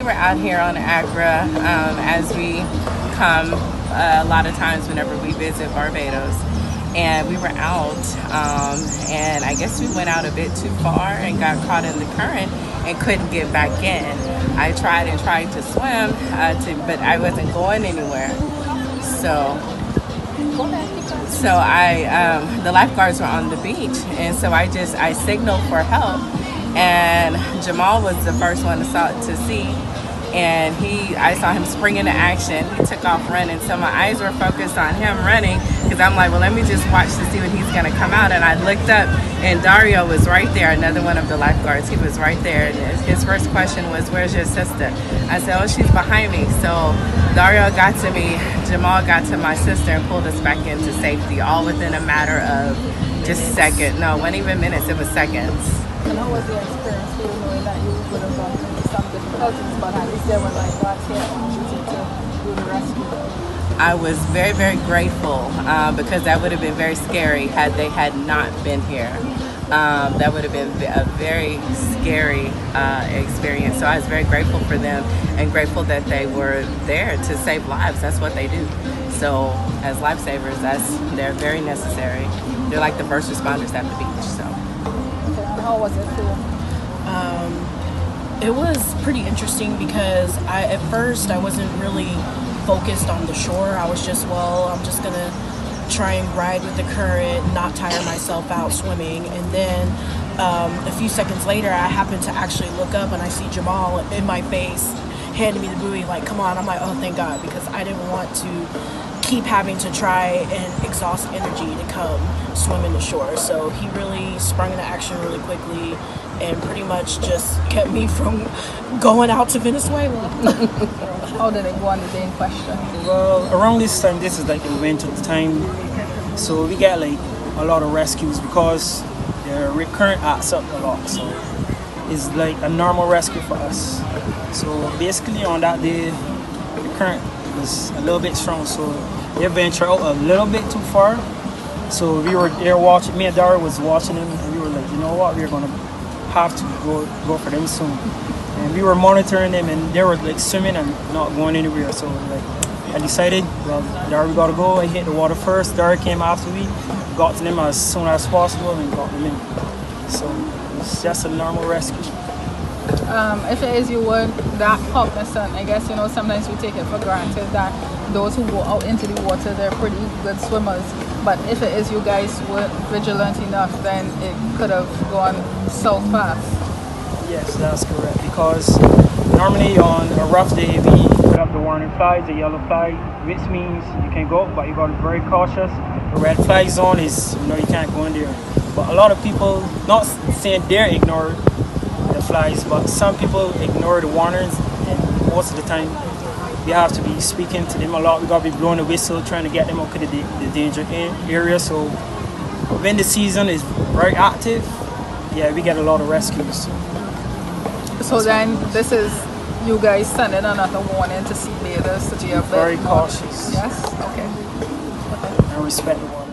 were out here on Accra as we come a lot of times whenever we visit Barbados. And we were out, and I guess we went out a bit too far and got caught in the current and couldn't get back in. I tried to swim, but I wasn't going anywhere. So the lifeguards were on the beach, and so I signaled for help, and Jamal was the first one to see. And I saw him spring into action. He took off running, so my eyes were focused on him running, because I'm like, well, let me just watch to see when he's gonna come out. And I looked up, and Dario was right there, another one of the lifeguards. He was right there, and his first question was, where's your sister? I said, oh, she's behind me. So Dario got to me, Jamal got to my sister, and pulled us back into safety, all within a matter of just seconds. No, it wasn't even minutes, it was seconds. And how was the experience, feeling knowing that you would have gone through some difficulties, but at least there were lifeguards here on duty to do the rescue? I was very, very grateful because that would have been very scary had they had not been here. That would have been a very scary experience. So I was very grateful for them and grateful that they were there to save lives. That's what they do. So as lifesavers, they're very necessary. They're like the first responders at the beach. So. How was it too? It was pretty interesting because at first I wasn't really focused on the shore. I was just, I'm just gonna try and ride with the current, not tire myself out swimming. And then a few seconds later, I happened to actually look up and I see Jamal in my face handing me the buoy, like, come on. I'm like, oh, thank God, because I didn't want to keep having to try and exhaust energy to come swim in the shore. So he really sprung into action really quickly and pretty much just kept me from going out to Venezuela. How did it go on the day in question? Well, around this time, this is like the winter time, so we get like a lot of rescues because the recurrent acts up a lot. So it's like a normal rescue for us. So basically on that day, the current was a little bit strong, so they ventured out a little bit too far. So we were there watching, me and Dara was watching them, and we were like, you know what, we're gonna have to go for them soon. And we were monitoring them, and they were like swimming and not going anywhere. So like I decided, well, Dara, we gotta go. I hit the water first. Dara came after me, got to them as soon as possible and got them in. So it's just a normal rescue. If it is you were that cognizant, I guess, sometimes we take it for granted that those who go out into the water, they're pretty good swimmers. But if it is you guys were vigilant enough, then it could have gone so fast. Yes, that's correct. Because normally on a rough day, we put up the warning flags, the yellow flag, which means you can go, but you got to be very cautious. The red flag zone is, you can't go in there. But a lot of people, not saying they ignore the flags, but some people ignore the warnings, and most of the time we have to be speaking to them a lot. We got to be blowing the whistle, trying to get them out of the danger area. So when the season is very active, yeah, we get a lot of rescues. So then this is you guys sending another warning to seabathers to be a bit very cautious. Yes? Okay. And respect the water.